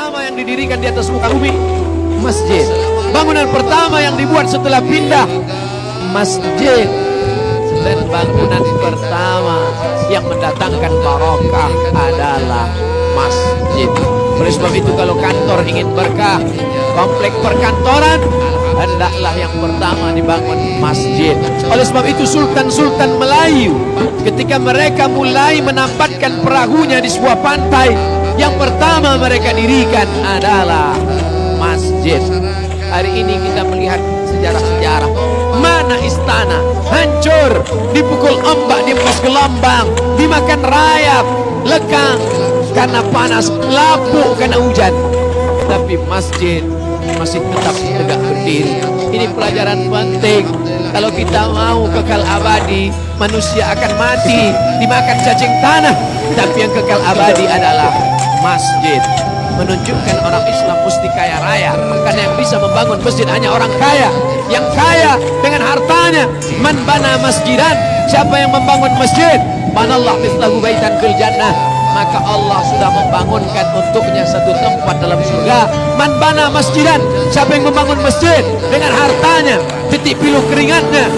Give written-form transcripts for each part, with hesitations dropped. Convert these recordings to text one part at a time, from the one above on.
pertama yang didirikan di atas muka bumi? Masjid. Bangunan pertama yang dibuat setelah pindah? Masjid. Dan bangunan pertama yang mendatangkan barokah adalah masjid. Oleh sebab itu kalau kantor ingin berkah, komplek perkantoran, hendaklah yang pertama dibangun masjid. Oleh sebab itu sultan-sultan Melayu ketika mereka mulai menampatkan perahunya di sebuah pantai, yang pertama mereka dirikan adalah masjid. Hari ini kita melihat sejarah-sejarah, mana istana hancur, dipukul ombak, diempas gelombang, dimakan rayap, lekang karena panas, lapuk karena hujan, tapi masjid masih tetap tegak berdiri. Ini pelajaran penting. Kalau kita mau kekal abadi, manusia akan mati dimakan cacing tanah, tapi yang kekal abadi adalah masjid. Menunjukkan orang Islam mesti kaya raya, karena yang bisa membangun masjid hanya orang kaya, yang kaya dengan hartanya. Man bana masjidan, siapa yang membangun masjid, banallah mithlahu baitan fil jannah, maka Allah sudah membangunkan untuknya satu tempat dalam surga. Man bana masjidan, siapa yang membangun masjid dengan hartanya, titik pilu keringatnya,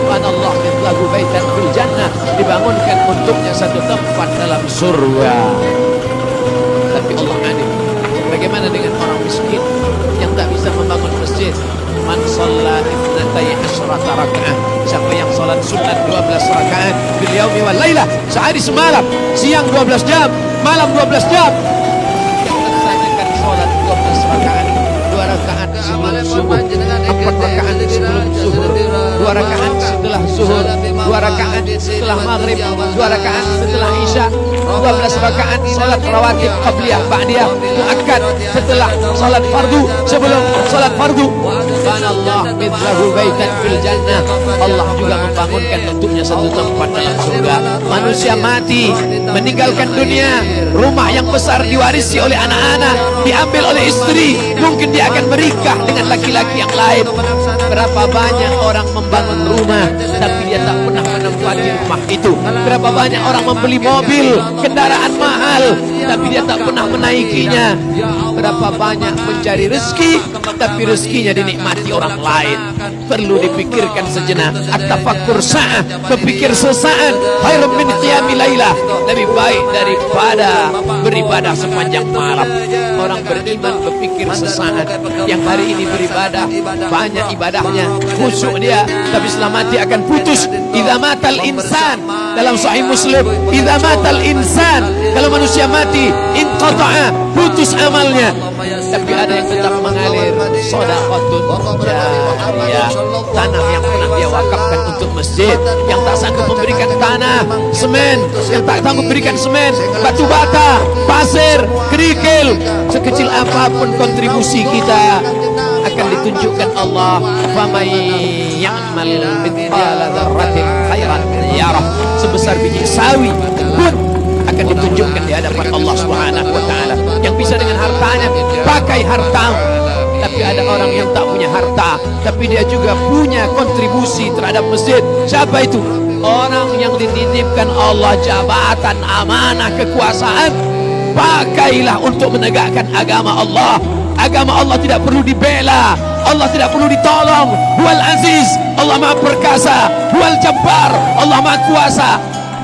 banallah mithlahu baitan fil jannah, dibangunkan untuknya satu tempat dalam surga. Tapi Allah adil. Bagaimana dengan orang miskin yang tak bisa membangun masjid? Man shalla ithnatay asyrata raka'ah, siapa yang salat sunat 12 rakaat bil yaumi wal lailah, sehari semalam, siang 12 jam, malam 12 jam, yang melaksanakan salat 12 rakaat, 2 rakaat sebelum subuh, 4 rakaat sebelum zuhur, 2 rakaat setelah zuhur, 2 rakaat setelah maghrib, 2 rakaat setelah isya, 12 rakaat salat rawatib qabliyah ba'diyah muakkad setelah salat fardu sebelum salat fardu. Banallah mithlahu baitan fil jannah, Allah juga membangunkan untuknya satu tempat dalam surga. Manusia mati meninggalkan dunia, rumah yang besar diwarisi oleh anak-anak, diambil oleh istri, mungkin dia akan menikah dengan laki-laki yang lain. Berapa banyak orang membangun rumah tapi dia tak pernah menempati rumah itu. Berapa banyak orang membeli mobil, kendaraan mahal, tapi dia tak pernah menaikinya. Berapa banyak mencari rezeki, tapi rezekinya dinikmati orang lain. Perlu dipikirkan sejenak. At-tafakkur sa'ah, berpikir sesaat, khairun min qiyami lailah, lebih baik daripada beribadah sepanjang malam. Orang beriman berpikir sesaat. Yang hari ini beribadah, banyak ibadahnya, khusyuk dia, tapi setelah mati akan putus. Idza matal insan, dalam Sahih Muslim, idza matal insan, kalau manusia mati, inqata'a, putus amalnya. Tapi ada yang tetap mengalir, shadaqatun jariyah, tanah yang pernah dia wakafkan untuk masjid. Yang tak sanggup memberikan tanah, semen, yang tak sanggup memberikan semen, batu bata, pasir, kerikil, sekecil apapun kontribusi kita akan ditunjukkan Allah. Faman ya'mal mithqala dzarratin khairan yarah, sebesar biji sawi pun akan ditunjukkan di hadapan Allah Subhanahu wa taala. Yang bisa dengan hartanya, pakai harta. Tapi ada orang yang tak punya harta, tapi dia juga punya kontribusi terhadap masjid. Siapa itu? Orang yang dititipkan Allah jabatan, amanah, kekuasaan. Pakailah untuk menegakkan agama Allah. Agama Allah tidak perlu dibela, Allah tidak perlu ditolong. Huwal Aziz, Allah Maha Perkasa. Huwal Jabbar, Allah Maha Kuasa.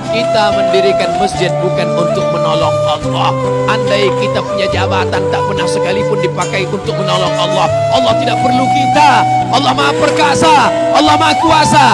Kita mendirikan masjid bukan untuk menolong Allah. Andai kita punya jabatan, tak pernah sekalipun dipakai untuk menolong Allah. Allah tidak perlu kita. Allah Maha Perkasa, Allah Maha Kuasa.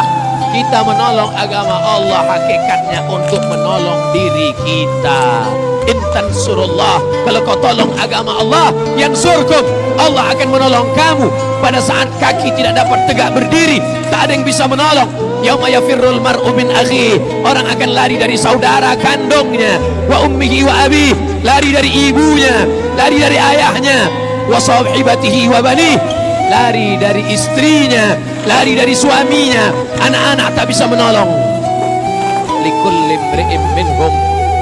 Kita menolong agama Allah hakikatnya untuk menolong diri kita. Intan surullah, kalau kau tolong agama Allah, yang surkum, Allah akan menolong kamu. Pada saat kaki tidak dapat tegak berdiri, tak ada yang bisa menolong. Yauma yafirrul mar'u min akhi, orang akan lari dari saudara kandungnya. Wa ummihi wa abi, lari dari ibunya, lari dari ayahnya. Wa sahibatihi wa bani, lari dari istrinya, lari dari suaminya. Anak-anak tak bisa menolong. Likulli imri'in minhum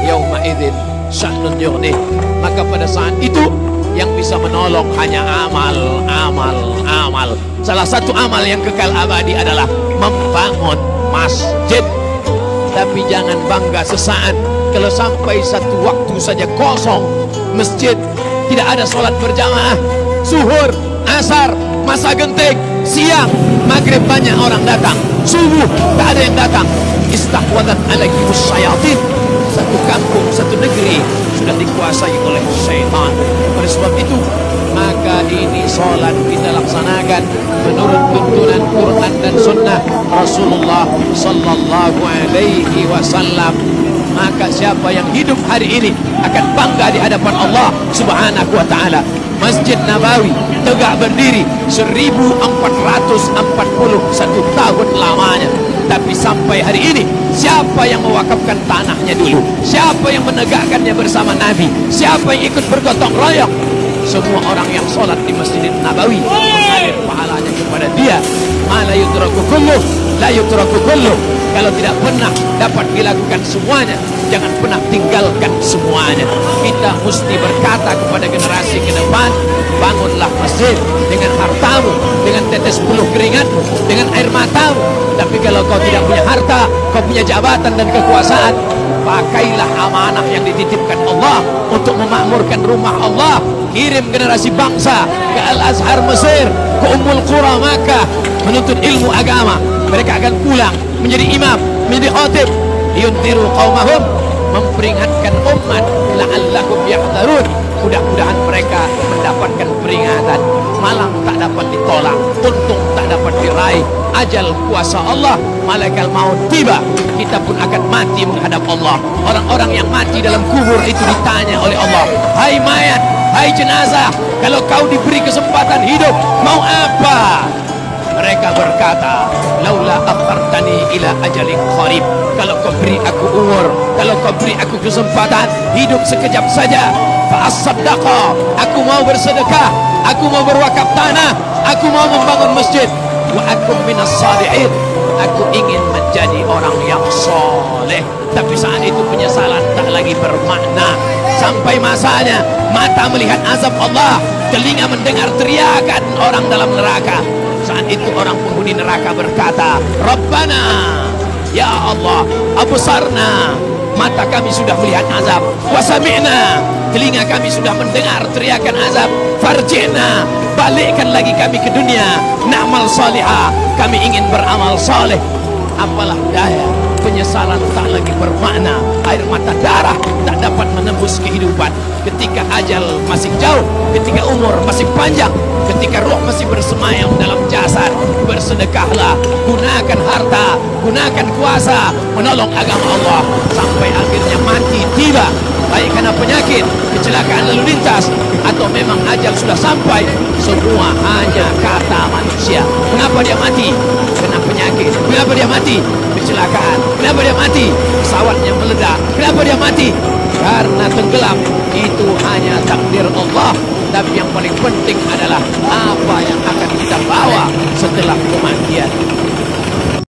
yauma idzin sya'nun yughnih, maka pada saat itu yang bisa menolong hanya amal. Salah satu amal yang kekal abadi adalah membangun masjid. Tapi jangan bangga sesaat kalau sampai satu waktu saja kosong masjid, tidak ada sholat berjamaah. Zuhur, asar, masa genting, siang, maghrib banyak orang datang, subuh tak ada yang datang. Istahwadat alaihimus syayatin. Satu kampung, satu negeri sudah dikuasai oleh syaitan. Oleh sebab itu, maka ini sholat kita laksanakan menurut tuntunan Quran dan Sunnah Rasulullah Sallallahu Alaihi Wasallam. Maka siapa yang hidup hari ini akan bangga di hadapan Allah Subhanahu Wa Taala. Masjid Nabawi tegak berdiri 1441 tahun lamanya. Tapi sampai hari ini, siapa yang mewakafkan tanahnya dulu? Siapa yang menegakkannya bersama Nabi? Siapa yang ikut bergotong royong? Semua orang yang sholat di Masjid Nabawi mengalir pahalanya kepada dia. Ma la yudraku kulluh, la yudraku kulluh. Kalau tidak pernah dapat dilakukan semuanya, jangan pernah tinggalkan semuanya. Kita mesti berkata kepada generasi ke depan, bangunlah masjid dengan hartamu, dengan tetes buluh keringatmu, dengan air matamu. Tapi kalau kau tidak punya harta, kau punya jabatan dan kekuasaan, pakailah amanah yang dititipkan Allah untuk memakmurkan rumah Allah. Kirim generasi bangsa ke Al-Azhar Mesir, ke Ummul Qura Makkah, menuntut ilmu agama. Mereka akan pulang menjadi imam, menjadi khatib. Yundiru qaumahum, memperingatkan umat, la'allakum yahdharun. Mudah-mudahan mereka mendapatkan peringatan. Malang tak dapat ditolak, untung tak dapat diraih. Ajal kuasa Allah, malaikat maut tiba, kita pun akan mati menghadap Allah. Orang-orang yang mati dalam kubur itu ditanya oleh Allah, hai mayat, hai jenazah, kalau kau diberi kesempatan hidup, mau apa? Mereka berkata, laula akhartani ila ajalin qarib. Kalau kau beri aku umur, kalau kau beri aku kesempatan hidup sekejap saja, fa as-saddaqa, aku mau bersedekah, aku mau berwakaf tanah, aku mau membangun masjid. Wa akum minas salihin, aku ingin menjadi orang yang soleh. Tapi saat itu penyesalan tak lagi bermakna. Sampai masanya mata melihat azab Allah, telinga mendengar teriakan orang dalam neraka. Saat itu orang penghuni neraka berkata, Rabbana, ya Allah, absarna, mata kami sudah melihat azab, wasami'na, telinga kami sudah mendengar teriakan azab, farji'na, balikkan lagi kami ke dunia, na'mal salihah, kami ingin beramal saleh. Apalah daya, penyesalan tak lagi bermakna, air mata darah tak dapat menembus kehidupan. Ketika ajal masih jauh, ketika umur masih panjang, ketika roh masih bersemayam dalam jasad, bersedekahlah, gunakan harta, gunakan kuasa, menolong agama Allah, sampai akhirnya mati tiba, baik karena penyakit, kecelakaan lalu lintas, atau memang ajal sudah sampai. Semua hanya kata manusia. Kenapa dia mati? Kena penyakit. Kenapa dia mati? Kecelakaan. Kenapa dia mati? Pesawatnya meledak. Kenapa dia mati? Karena tenggelam. Itu hanya takdir Allah. Tapi yang paling penting adalah apa yang akan kita bawa setelah kematian.